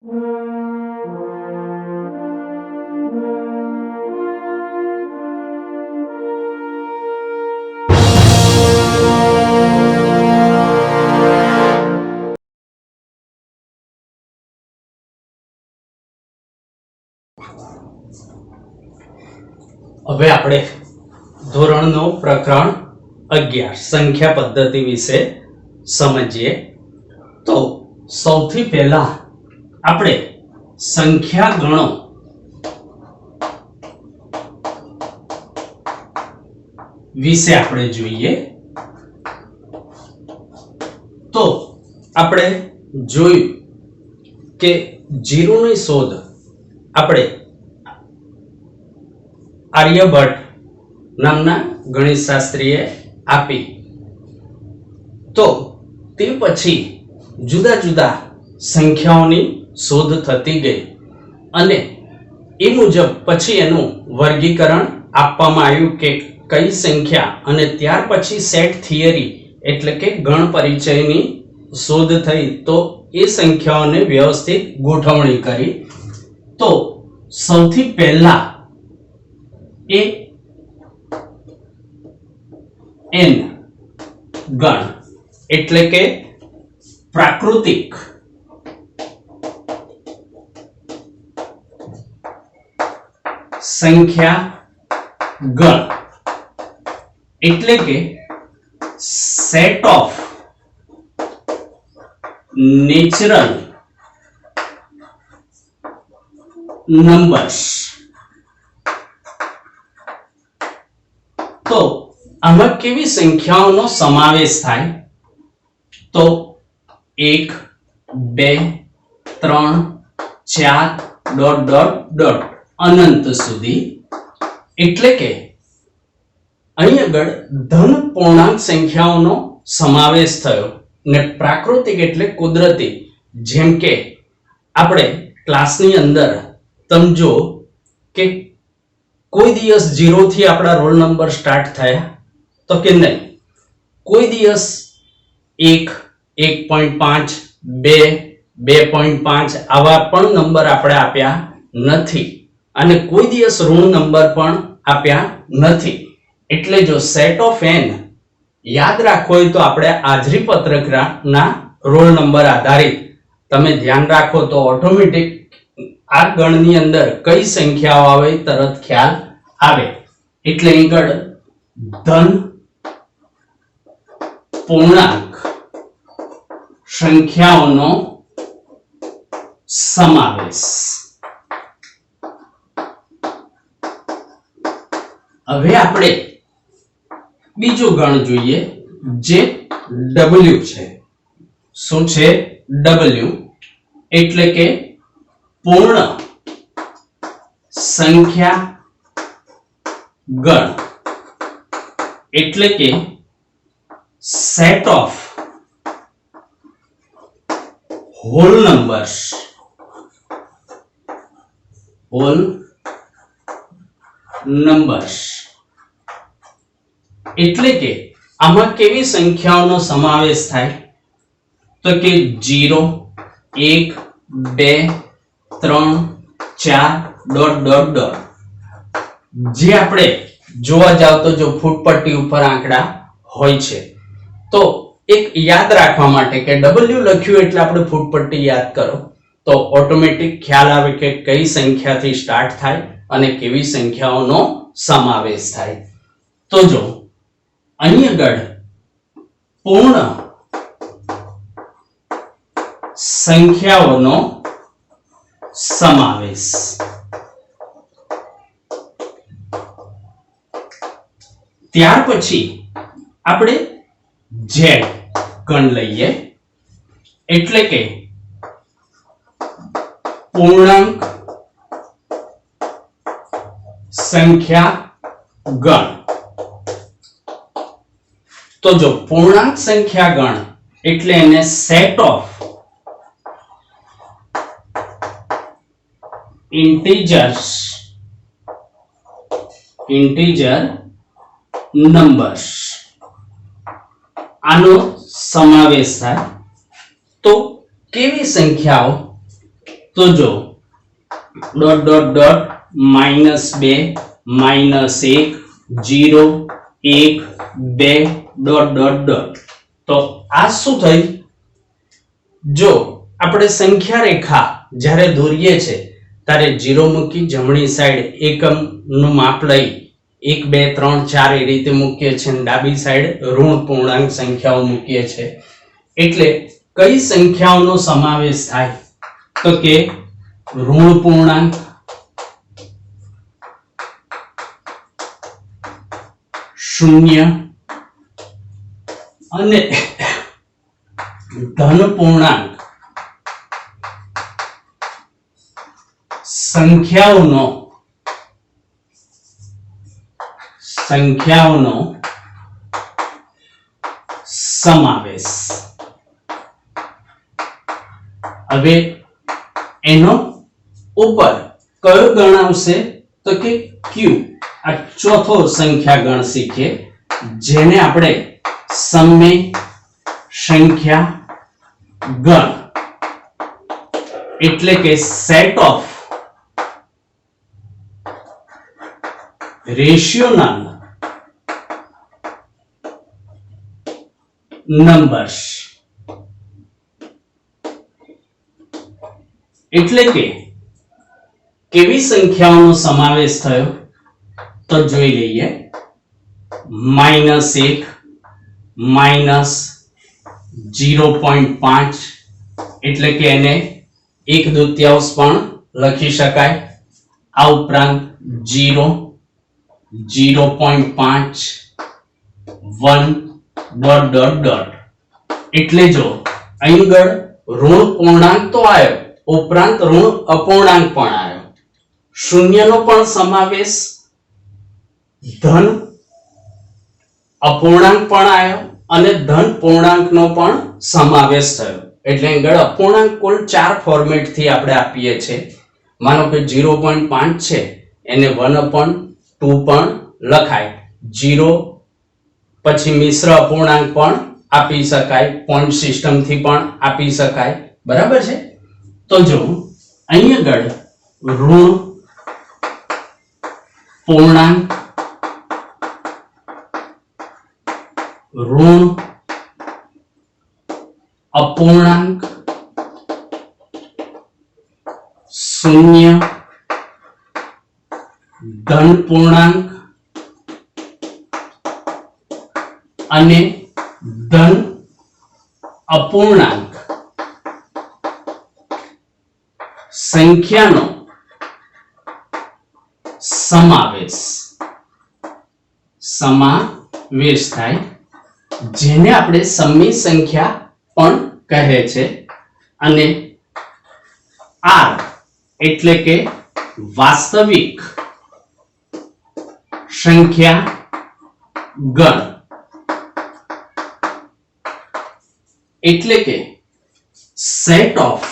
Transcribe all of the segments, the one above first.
હવે આપણે ધોરણનો પ્રકરણ 11 સંખ્યા પદ્ધતિ વિશે સમજીએ. તો સૌથી પહેલા આપણે સંખ્યા ગણો વિશે આપણે જોઈએ. તો આપણે જોયું કે 0 ની શોધ આપણે આર્યભટ્ટ નામના ગણિતશાસ્ત્રીએ આપી. તો તે પછી જુદા જુદા સંખ્યાઓની શોધ થતી ગઈ અને એ મુજબ પછી એનું વર્ગીકરણ આપવામાં આવ્યું કે કઈ સંખ્યા, અને ત્યાર પછી સેટ થિયરી એટલે કે ગણ પરિચયની શોધ થઈ. તો એ સંખ્યાઓને વ્યવસ્થિત ગોઠવણી કરી. તો સૌથી પહેલા એ n ગણ એટલે કે પ્રાકૃતિક સંખ્યા ગણ એટલે કે સેટ ઓફ નેચરલ નંબર્સ. તો આમાં કેવી સંખ્યાઓનો સમાવેશ થાય? તો 1 2 3 4 અનંત સુધી. એટલે કે અહીં આગળ ધન પૂર્ણાંક સંખ્યાઓનો સમાવેશ થયો ને પ્રાકૃતિક એટલે કુદરતી. જેમ કે આપણે ક્લાસની અંદર સમજો કે કોઈ દિવસ 0 થી આપણા રોલ નંબર સ્ટાર્ટ થયા? તો કે નહીં. કોઈ દિવસ 1 1.5 2 2.5 આવા પણ નંબર આપણે આપ્યા નથી, અને કોઈ દિવસ ઋણ નંબર પણ આપ્યા નથી. એટલે જો સેટ ઓફ n યાદ રાખવો હોય તો આપણે હાજરી પત્રકના રોલ નંબર આધારિત તમે ધ્યાન રાખો તો ઓટોમેટિક આ ગણની અંદર કઈ સંખ્યાઓ આવે તરત ખ્યાલ આવે. એટલે આગળ ધન પૂર્ણાંક સંખ્યાઓનો સમાવેશ. હવે આપણે બીજું ગણ જોઈએ જે W છે. શું છે W? એટલે કે પૂર્ણ સંખ્યા ગણ એટલે કે set of whole numbers. Whole numbers એટલે કે આમાં કેવી સંખ્યાઓનો સમાવેશ થાય? તો કે 0 1 2 3 4 જે આપણે જોવા જાવ તો જો ફૂટપટ્ટી ઉપર આંકડા હોય છે. તો એક યાદ રાખવા માટે કે W લખ્યું એટલે આપણે ફૂટપટ્ટી યાદ કરો તો ઓટોમેટિક ખ્યાલ આવે કે કઈ સંખ્યાથી સ્ટાર્ટ થાય અને કેવી સંખ્યાઓનો સમાવેશ થાય. તો જો અહીં આગળ પૂર્ણ સંખ્યાઓનો સમાવેશ. ત્યાર પછી આપણે Z ગણ લઈએ એટલે કે પૂર્ણાંક સંખ્યા ગણ. તો જો પૂર્ણાંક સંખ્યા ગણ એટલે એને સેટ ઓફ integer numbers આનો સમાવેશ થાય. તો કેવી સંખ્યાઓ? તો જો dot dot dot -2 -1 0 1 2 dot dot dot. તો આ શું થઈ? જો આપણે સંખ્યા રેખા જ્યારે દોરીએ છે ત્યારે 0 મૂકી જમણી સાઈડ એકમ નું માપ લઈ 1 2 3 4 એ રીતે મૂકીએ છીએ અને ડાબી સાઈડ ઋણ પૂર્ણાંક સંખ્યાઓ મૂકીએ છીએ. એટલે કઈ સંખ્યાઓનો સમાવેશ થાય? તો કે ઋણ પૂર્ણાંક, શૂન્ય અને ધન પૂર્ણાંક સંખ્યાઓનો સમાવેશ. હવે એનો ઉપર કયો ગણ આવશે? તો કે Q. આ ચોથો સંખ્યા ગણ શીખીએ જેને આપણે સમય સંખ્યા ગણ એટલે કે સેટ ઓફ રેશિયોનલ નંબર્સ. એટલે કે કેવી સંખ્યાઓનો સમાવેશ થયો? તો જોઈ લઈએ. -1 -0.5 એટલે કે એને 1/2 પણ લખી શકાય. આ ઉપરાંત 0 0.5 1 ડોટ ડોટ ડોટ. એટલે જો અહીં આગળ ઋણ પૂર્ણાંક તો આવ્યો, ઉપરાંત ઋણ અપૂર્ણાંક પણ આવ્યો, શૂન્યનો પણ સમાવેશ, ધન અપૂર્ણાંક પણ આવ્યો અને ધન પૂર્ણાંકનો પણ સમાવેશ થયો. એટલે આગળ અપૂર્ણાંક કુલ 4 ફોર્મેટ થી આપણે આપીએ છીએ. માનો કે 0.5 છે એને 1/2 પણ લખાય. 0 પછી મિશ્ર અપૂર્ણાંક પણ આપી શકાય, પોઈન્ટ સિસ્ટમ થી પણ આપી શકાય. બરાબર છે? તો જો અહીં આગળ ઋણ પૂર્ણાંક, ઋણ અપૂર્ણાંક, શૂન્ય, ધન પૂર્ણાંક અને ધન અપૂર્ણાંક સંખ્યાનો સમાવેશ થાય, જેને આપણે સમય સંખ્યા પણ કહે છે. અને R એટલે કે વાસ્તવિક સંખ્યા ગણ. એટલે કે સેટ ઓફ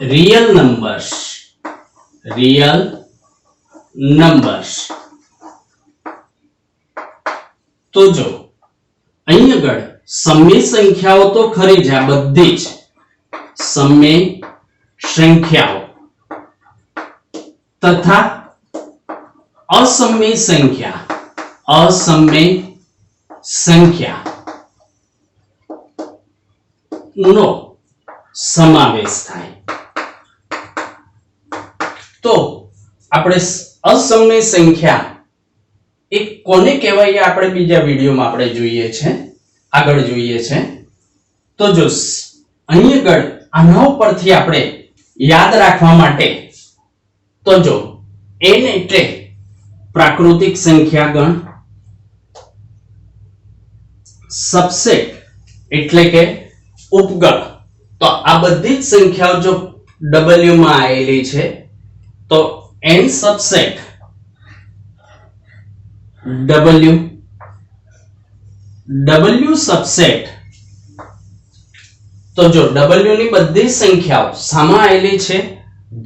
રિયલ નંબર્સ. તો જો અહીં આગળ સમય સંખ્યાઓ તો ખરી જ, આ બધી જ સમય સંખ્યાઓ તથા અસમય સંખ્યા નો સમાવેશ થાય. તો આપણે અસમય સંખ્યા એ કોને કહેવાય આપણે બીજા વિડીયોમાં આપણે જોઈએ છે, આગળ જોઈએ છે. તો જો અહીં આગળ આના ઉપરથી આપણે યાદ રાખવા માટે તો જો n એટલે પ્રાકૃતિક સંખ્યા ગણ, સબસેટ એટલે કે ઉપગણ. તો આ બધી જ સંખ્યાઓ જો w માં આવેલી છે તો n સબસેટ w સબસેટ. તો જો w ની બધી સંખ્યાઓ સામા આવેલી છે,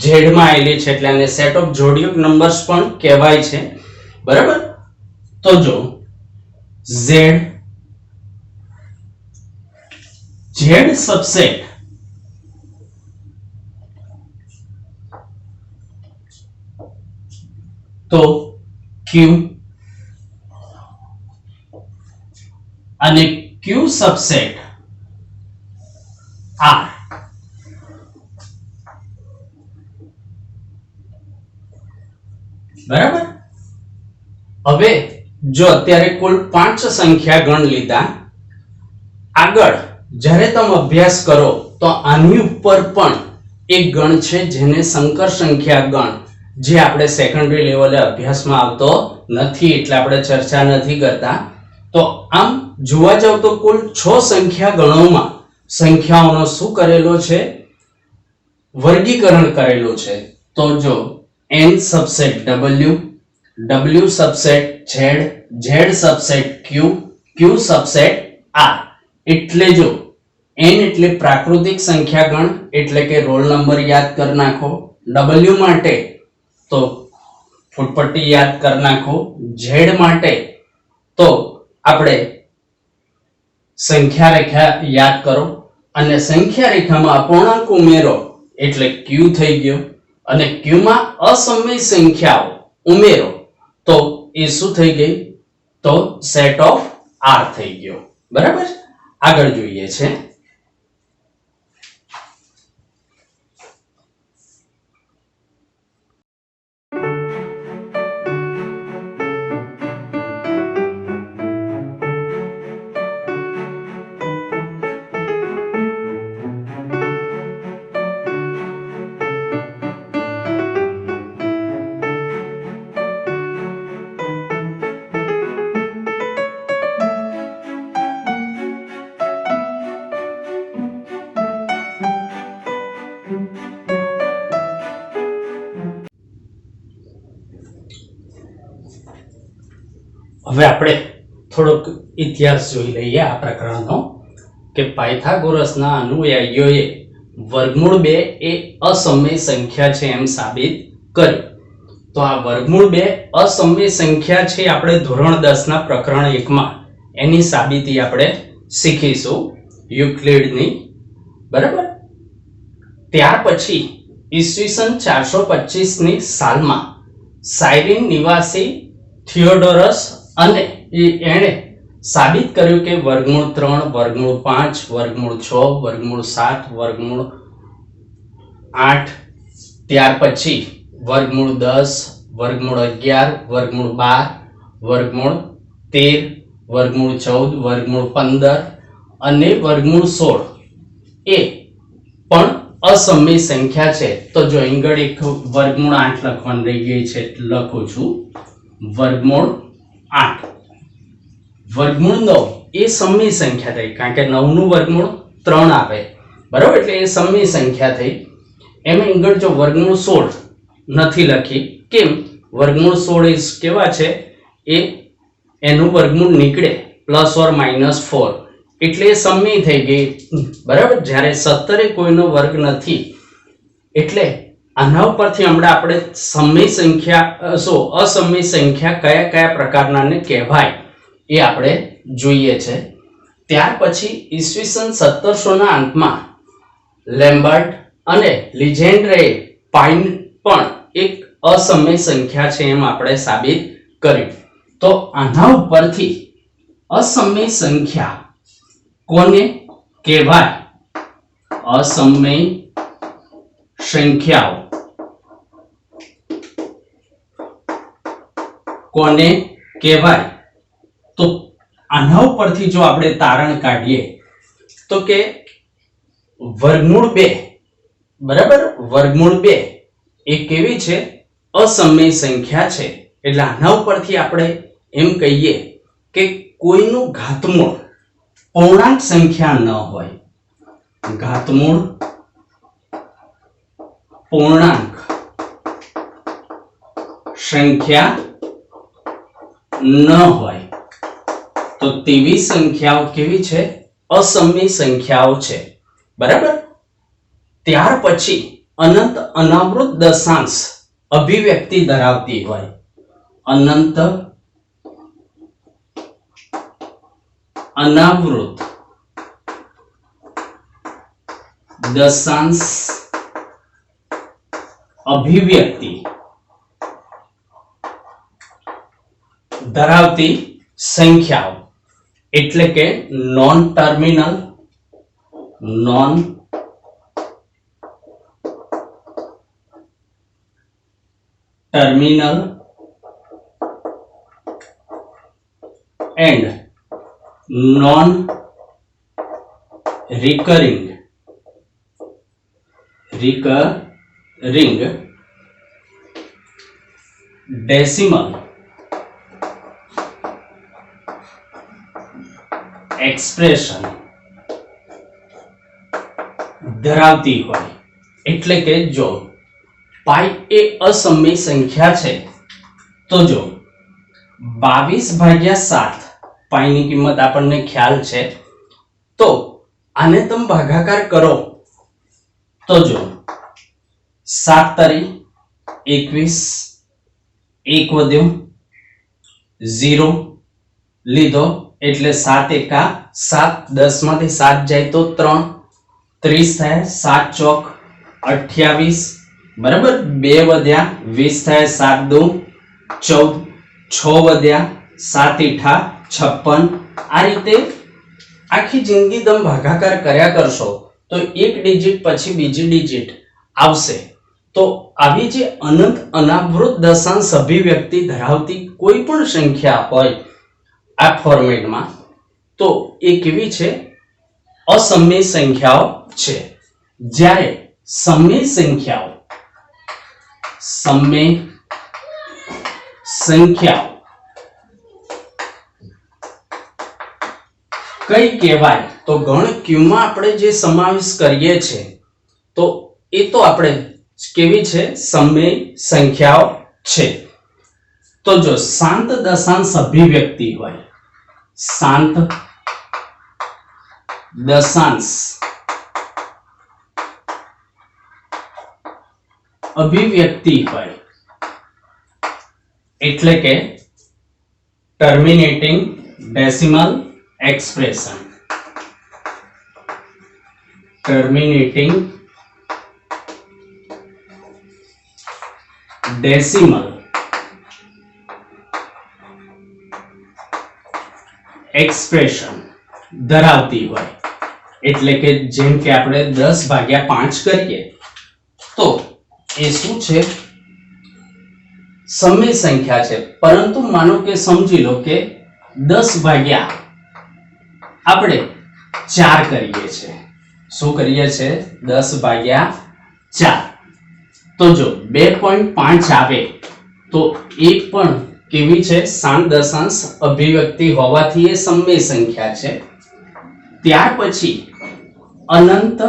z માં આવેલી છે, એટલે આને સેટ ઓફ જોડિયક નંબર્સ પણ કહેવાય છે. બરાબર? તો જો z ઝેડ સબસેટ તો ક્યુ અને ક્યુ સબસેટ આર. બરાબર. હવે જો અત્યારે કુલ 5 સંખ્યા ગણ લીધા, આગળ જ્યારે તમે અભ્યાસ કરો તો આની ઉપર પણ એક ગણ છે જેને સંકર સંખ્યા ગણ, જે આપણે સેકન્ડરી લેવલે અભ્યાસમાં આવતો નથી એટલે આપણે ચર્ચા નથી કરતા. તો આમ જોવા જાવ તો કુલ 6 સંખ્યા ગણોમાં સંખ્યાઓનો શું કરેલો છે? વર્ગીકરણ કરેલું છે. તો જો n subset w, w subset z, z subset q, q subset r. એટલે જો n એટલે પ્રાકૃતિક સંખ્યા ગણ એટલે કે રોલ નંબર યાદ કરી નાખો, w માટે તો ફૂટપટ્ટી યાદ કરી નાખો, z માટે તો આપણે સંખ્યા રેખા યાદ કરો અને સંખ્યા રેખામાં અપૂર્ણાંક ઉમેરો એટલે q થઈ ગયો અને q માં અસમય સંખ્યાઓ ઉમેરો તો એ શું થઈ ગઈ? તો સેટ ઓફ r થઈ ગયો. બરાબર. આગળ જોઈએ છે હવે આપણે થોડોક ઇતિહાસ જોઈ લઈએ આ પ્રકરણનો કે પાયથાગોરસના અનુયાયીઓએ વર્ગમૂળ 2 એ અસમય સંખ્યા છે એમ સાબિત કર્યું. તો આ વર્ગમૂળ 2 અસમય સંખ્યા છે આપણે ધોરણ 10 ના પ્રકરણ 1 માં એની સાબિતી આપણે શીખીશું યુક્લિડની. બરાબર. ત્યાર પછી ઈસવીસન 425 ની સાલમાં સાયરીન નિવાસી થિયોડોરસ અને એણે સાબિત કર્યું કે વર્ગમૂળ 3, વર્ગમૂળ 5, વર્ગમૂળ 6, વર્ગમૂળ 7, વર્ગમૂળ 8, ત્યાર પછી વર્ગમૂળ 10, વર્ગમૂળ 11, વર્ગમૂળ 12, વર્ગમૂળ 13, વર્ગમૂળ 14, વર્ગમૂળ 15 અને વર્ગમૂળ 16 એ પણ અસમય સંખ્યા છે. તો જો અહીં એક વર્ગમૂળ 8 લખવાનું રહી ગઈ છે લખું છું. વર્ગમૂળ 8, વર્ગમૂળ 9 એ સમય સંખ્યા થઈ કારણ કે 9 નું વર્ગમૂળ 3 આવે. બરાબર. એટલે એ સમય સંખ્યા થઈ. એમાં આગળ જો વર્ગમૂળ 16 નથી લખી. કેમ? વર્ગમૂળ 16 એ કેવા છે? એ એનું વર્ગમૂળ નીકળે +or -4 એટલે એ સમય થઈ ગઈ. બરાબર. જ્યારે 17 એ કોઈનો વર્ગ નથી એટલે આના ઉપરથી હમણાં આપણે સમય સંખ્યા અસમય સંખ્યા કયા કયા પ્રકારનાને કહેવાય એ આપણે જોઈએ છે. ત્યાર પછી ઈસવીસન 1700 ના અંતમાં લેમ્બર્ટ અને લિજેન્ડ્રે પાઇન પણ એક અસમય સંખ્યા છે એમ આપણે સાબિત કર્યું. તો આના ઉપરથી અસમય સંખ્યા કોને કહેવાય? અસમય સંખ્યાઓ કોને કહેવાય? તો આના ઉપરથી જો આપણે તારણ કાઢીએ તો કે વર્ગમૂળ 2, બરાબર, વર્ગમૂળ 2 એ કેવી છે? અસમય સંખ્યા છે. એટલે આના ઉપરથી આપણે એમ કહીએ કે કોઈનું ઘાતમૂળ પૂર્ણાંક સંખ્યા ન હોય. ઘાતમૂળ પૂર્ણાંક સંખ્યા ન હોય તો તેવી સંખ્યાઓ કેવી છે? અસમય સંખ્યાઓ છે. બરાબર. ત્યાર પછી અનંત અનાવૃત દશાંશ અભિવ્યક્તિ ધરાવતી હોય. અનંત અનાવૃત દશાંશ અભિવ્યક્તિ ધરાવતી સંખ્યાઓ એટલે કે non terminal and non-recurring decimal expression ધરાવતી હોય એટલે કે જો પાઈ એ અસમય સંખ્યા છે તો જો 22/7 પાઈની કિંમત આપણને ખ્યાલ છે તો આને તમે ભાગાકાર કરો તો જો 7 તરી 21 એક વધ્યો 0 લીધો એટલે 7 એકા 7 10 માંથી 7 જાય તો 3 30 થાય 7 ચોક 28 બરાબર 2 વધ્યા 20 થાય 7 દુ 14 6 વધ્યા 7 ઈઠા 56 આ રીતે આખી જિંદગી તમે ભાગાકાર કર્યા કરશો તો એક ડિજિટ પછી બીજી ડિજિટ આવશે તો આવી જે અનંત અનાવૃત દશાંશ અભિવ્યક્તિ ધરાવતી કોઈ પણ સંખ્યા હોય આ ફોર્મેટમાં તો એ કેવી છે અસમય સંખ્યાઓ છે જ્યારે સમય સંખ્યાઓ કઈ કહેવાય તો ગણ ક્યુ માં આપણે જે સમાવેશ કરીએ છીએ તો એ તો આપણે કેવી છે સમય સંખ્યાઓ છે તો જો શાંત દશાંશ અભિવ્યક્તિ હોય શાંત દશાંશ અભિવ્યક્તિ હોય એટલે કે terminating decimal expression terminating decimal expression ધરાવતી હોય એટલે કે જેમ કે આપણે 10/5 કરીએ તો એ શું છે સમય સંખ્યા છે પરંતુ માનો કે સમજી લો કે 10/4 આપણે 4 કરીએ છીએ શું કરીએ છીએ 10/4 તો જો 2.5 આવે તો એ પણ કેવી છે શાંત દશાંશ અભિવ્યક્તિ હોવાથી એ સમય સંખ્યા છે ત્યાર પછી અનંત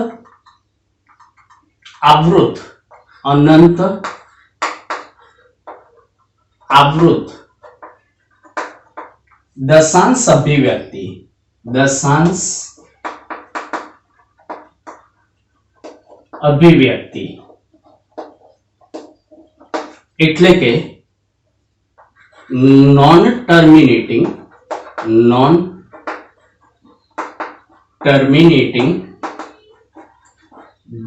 આવૃત દશાંશ અભિવ્યક્તિ એટલે કે નોન ટર્મિનેટિંગ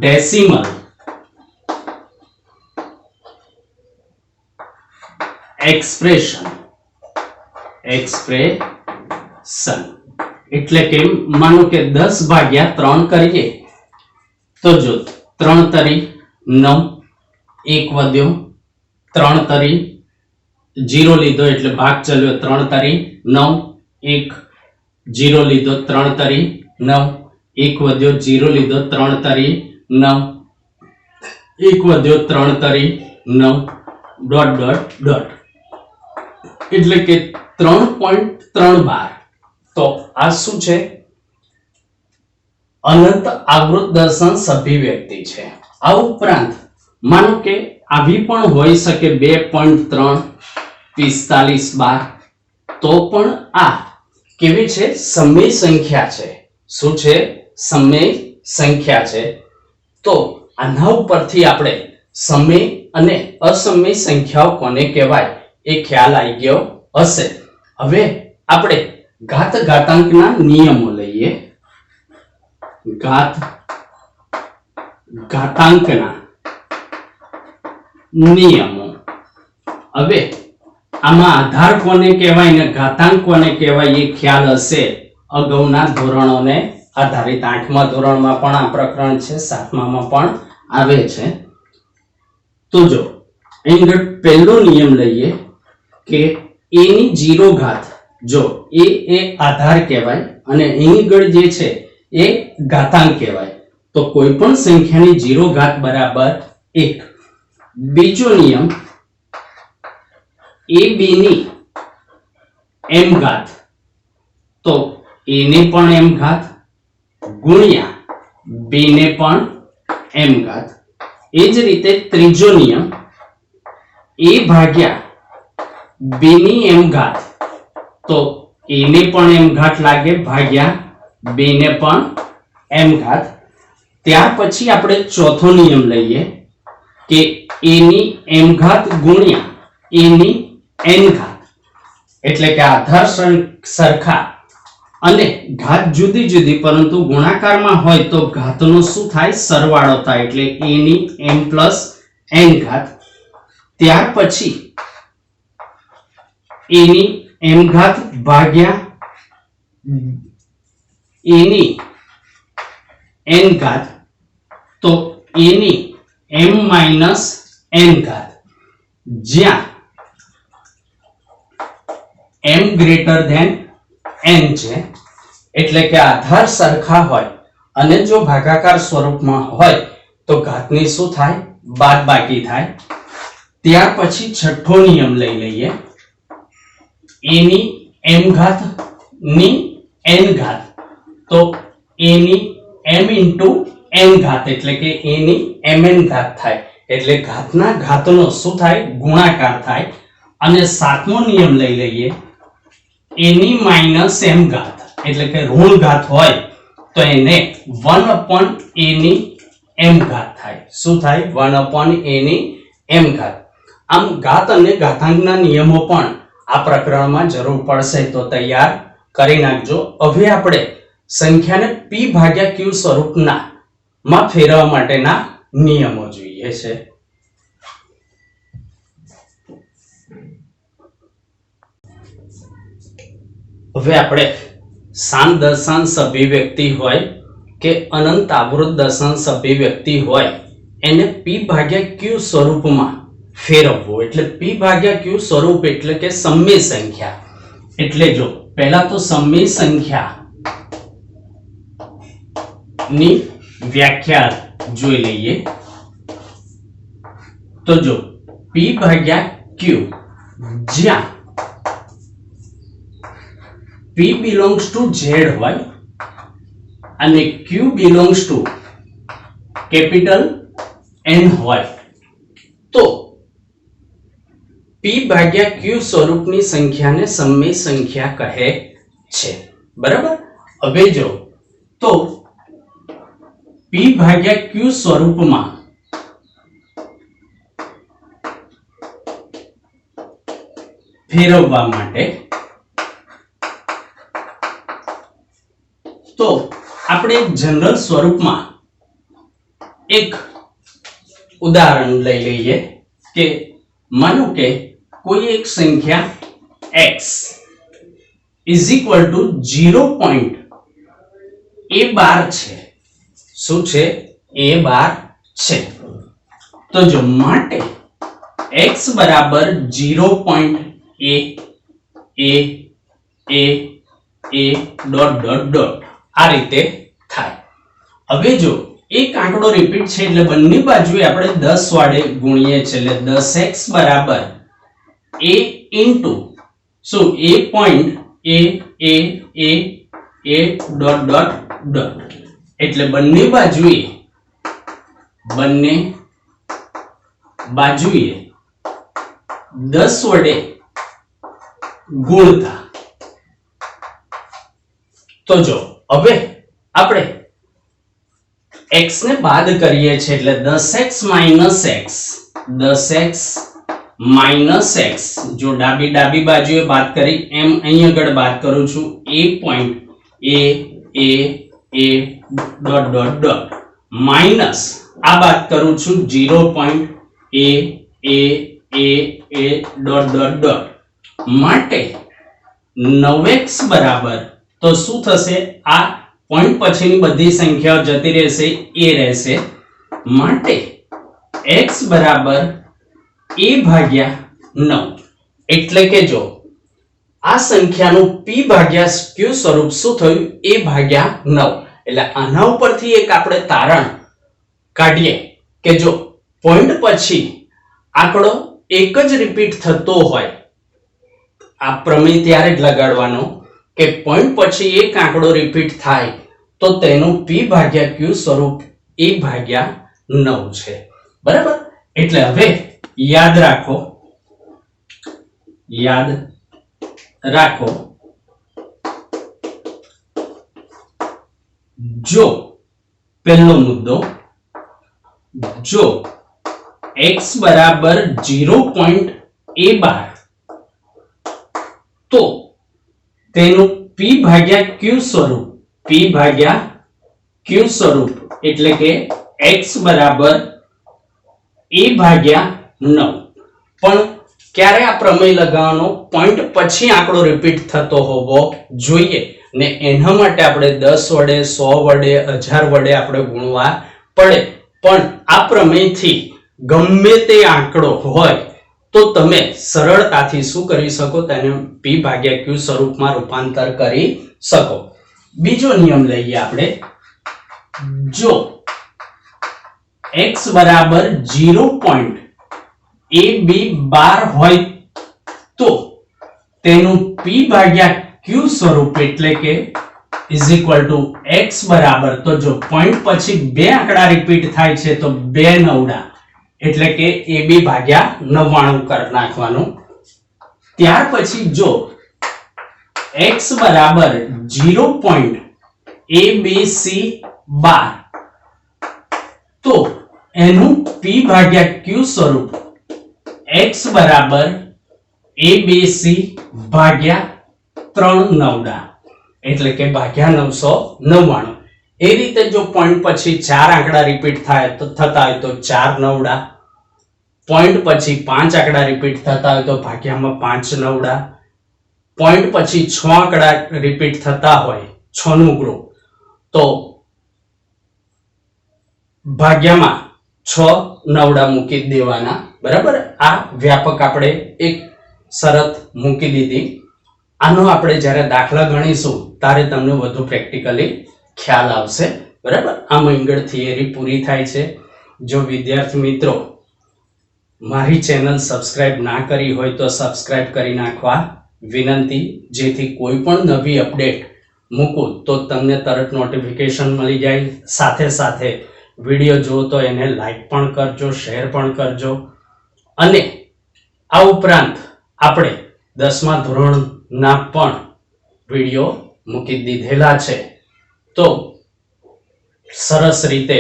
ડેસિમલ એક્સપ્રેશન એટલે કે માનો કે 10/3 કરીએ તો જો 3 તરી 9 એક વધ્યો 3 તરી 0 લીધો એટલે ભાગ ચલ્યો 3 તરી 9 એક 0 લીધો 3 તરી 9 એક વધ્યો 0 લીધો 3 તરી 9 એક વધ્યો 3 તરી 9 ડોટ ડોટ ડોટ એટલે કે 3.312 તો આ શું છે અનંત આવૃત દશાંશ અભિવ્યક્તિ છે આ ઉપરાંત માનો કે આવી પણ હોઈ શકે 2.34512 તો પણ આ કેવી છે સમય સંખ્યા છે શું છે સમય સંખ્યા છે તો આના ઉપરથી આપણે સમય અને અસમય સંખ્યાઓ કોને કહેવાય એ ખ્યાલ આવી ગયો હશે હવે આપણે ઘાત ઘાતાંકના નિયમો લઈએ ઘાત ઘાતાંકના નિયમો. હવે આમાં આધાર કોને કહેવાય ને ઘાતાંક કોને કહેવાય એ ખ્યાલ હશે અગાઉના ધોરણોને આધારિત. 8મા ધોરણમાં પણ આ પ્રકરણ છે, 7મામાં પણ આવે છે. તો જો અહીં આગળ પહેલો નિયમ લઈએ કે a ની 0 ઘાત, જો a એ આધાર કહેવાય અને અહીં આગળ જે છે એ ઘાતાંક કહેવાય, તો કોઈ પણ સંખ્યાની 0 ઘાત બરાબર 1. બીજો નિયમ a b ની m ઘાત, તો a ને પણ m ઘાત ગુણ્યા b ને પણ m ઘાત. એ જ રીતે ત્રીજો નિયમ a ભાગ્યા b ની m ઘાત, તો a ને પણ m ઘાત લાગે ભાગ્યા b ને પણ m ઘાત. ત્યાર પછી આપણે ચોથો નિયમ લઈએ કે a ની m ઘાત ગુણ્યા a ની n ઘાત, એટલે કે આધાર સરખા અને ઘાત જુદી જુદી પરંતુ ગુણાકારમાં હોય તો ઘાતનો શું થાય? સરવાળો થાય, એટલે a ની m plus n ઘાત. ત્યાર પછી a ની m ઘાત ભાગ્યા a ની n ઘાત, તો a ની m minus n ઘાત, જ્યાં m greater than n છે. એટલે કે આધાર સરખા હોય અને જો ભાગાકાર સ્વરૂપમાં હોય તો ઘાતની શું થાય? બાદબાકી થાય. ત્યાર પછી છઠ્ઠો નિયમ લઈ લઈએ, a ની m ઘાત ની n ઘાત, તો a ની m into n ઘાત, એટલે કે a ની mn ઘાત થાય, એટલે ઘાતના ઘાતનો શું થાય? ગુણાકાર થાય. અને સાતમો નિયમ લઈ લઈએ, a ની minus m ઘાત, એટલે કે ઋણ ઘાત હોય તો એને 1 upon a ની m ઘાત થાય. શું થાય? 1 upon a ની m ઘાત. આમ ઘાત અને ઘાતાંકના નિયમો પણ આ પ્રકરણમાં જરૂર પડશે તો તૈયાર કરી નાખજો. હવે આપણે સંખ્યાને p ભાગ્યા q સ્વરૂપના માં ફેરવવા માટેના નિયમો જોઈએ છે. હવે આપણે શાંત દશાંશ અભિવ્યક્તિ હોય કે અનંત આવૃત દશાંશ અભિવ્યક્તિ હોય એને p ભાગ્યા q સ્વરૂપમાં ફેરવવું. એટલે p ભાગ્યા q સ્વરૂપ એટલે કે સમય સંખ્યા. એટલે જો પહેલા તો સમય સંખ્યા ની વ્યાખ્યા જોઈ લઈએ. તો જો p ભાગ્યા q, જ્યાં p belongs to z હોય અને q belongs to capital N હોય, તો p ભાગ્યા q સ્વરૂપની સંખ્યાને સમય સંખ્યા કહે છે. બરાબર? હવે જો તો p ભાગ્યા q સ્વરૂપમાં ફેરવવા માટે તો આપણે જનરલ સ્વરૂપમાં એક ઉદાહરણ લઈ લઈએ કે માનો કે કોઈ એક સંખ્યા x is equal to 0.a12 છે. શું છે? a12 છે. તો જો માટે x બરાબર 0.a ડોટ ડોટ ડોટ આ રીતે થાય. હવે જો એક આંકડો રિપીટ છે એટલે બંને બાજુએ આપણે 10 વડે ગુણીએ છીએ, એટલે 10x બરાબર a into શું a point a dot dot dot, એટલે બંને બાજુએ 10 વડે ગુણતા. તો જો હવે આપણે x ને બાદ કરીએ છીએ એટલે 10x minus x, જો ડાબી બાજુએ બાદ કરી એમ અહીં આગળ બાદ કરું છું a point a dot dot dot minus આ વાત કરું છું 0.a ડોટ ડોટ ડોટ માટે 9x બરાબર તો શું થશે? આ પોઈન્ટ પછીની બધી સંખ્યાઓ જતી રહેશે, એ રહેશે. માટે x બરાબર a ભાગ્યા 9. એટલે કે જો આ સંખ્યાનું p ભાગ્યા q સ્વરૂપ શું થયું? a ભાગ્યા 9. એટલે આના ઉપરથી એક આપણે તારણ કાઢીએ કે જો પોઈન્ટ પછી આંકડો એક જ રિપીટ થતો હોય, આ પ્રમેય ત્યારે જ લગાડવાનો કે પોઈન્ટ પછી એક આંકડો રિપીટ થાય તો તેનું p ભાગ્યા q સ્વરૂપ a ભાગ્યા 9 છે. બરાબર? એટલે હવે યાદ રાખો જો પહેલો મુદ્દો, જો x બરાબર 0.a12 તો તેનું p ભાગ્યા q સ્વરૂપ એટલે કે x બરાબર a ભાગ્યા 9. પણ ક્યારે આ પ્રમેય લગાવવાનો? પોઈન્ટ પછી આંકડો રિપીટ થતો હોવો જોઈએ ને એના માટે આપણે 10 વડે 100 વડે 1000 વડે આપણે ગુણવા પડે. પણ આ પ્રમેયથી ગમે તે આંકડો હોય તો તમે સરળતાથી શું કરી શકો? તેને p ભાગ્યા q સ્વરૂપમાં રૂપાંતર કરી શકો. બીજો નિયમ લઈએ આપણે. જો x બરાબર 0.ab12 હોય તો તેનું p ભાગ્યા q સ્વરૂપ એટલે કે ઇઝ ઇક્વલ ટુ x બરાબર, તો જો પોઈન્ટ પછી બે આંકડા રિપીટ થાય છે તો 2 9 એટલે કે ab ભાગ્યા 99 કરી નાખવાનું. ત્યાર પછી જો x બરાબર 0.abc12 તો એનું p ભાગ્યા q સ્વરૂપ x બરાબર abc ભાગ્યા 3 9 એટલે કે ભાગ્યા 999. એ રીતે જો પોઈન્ટ પછી 4 આંકડા રિપીટ થાય તો થતા હોય તો 4 9, પોઈન્ટ પછી 5 આંકડા રિપીટ થતા હોય તો ભાગ્યામાં 5 9, પોઈન્ટ પછી 6 આંકડા રિપીટ થતા હોય 6 નું ગ્રુપ તો ભાગ્યામાં 6 9 મૂકી દેવાના. બરાબર? આ વ્યાપક આપણે એક શરત મૂકી દીધી. આનો આપણે જ્યારે દાખલા ગણીશું ત્યારે તમને વધુ પ્રેક્ટિકલી ખ્યાલ આવશે. બરાબર? આ મંગળ થિયરી પૂરી થાય છે. જો વિદ્યાર્થી મિત્રો મારી ચેનલ સબસ્ક્રાઇબ ના કરી હોય તો સબસ્ક્રાઇબ કરી નાખવા વિનંતી, જેથી કોઈ પણ નવી અપડેટ મૂકું તો તમને તરત નોટિફિકેશન મળી જાય. સાથે સાથે વિડીયો જુઓ તો એને લાઈક પણ કરજો, શેર પણ કરજો. અને આ ઉપરાંત આપણે 10મા ધોરણના પણ વિડીયો મૂકી દીધેલા છે. તો સરસ રીતે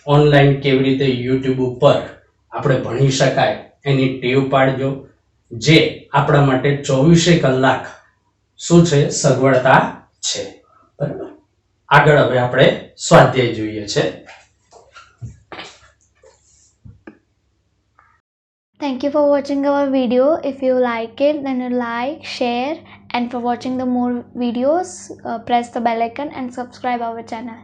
ઓનલાઈન કેવી રીતે YouTube ઉપર આપણે ભણી શકાય એની ટેવ પાડજો, જે આપણા માટે 24 કલાક શું છે? સગવડતા છે. બરાબર? આગળ હવે આપણે સ્વાધ્યાય જોઈએ છે. Thank you for watching our video. If you like it, then you like, share, and for watching the more videos, press the bell icon and subscribe our channel.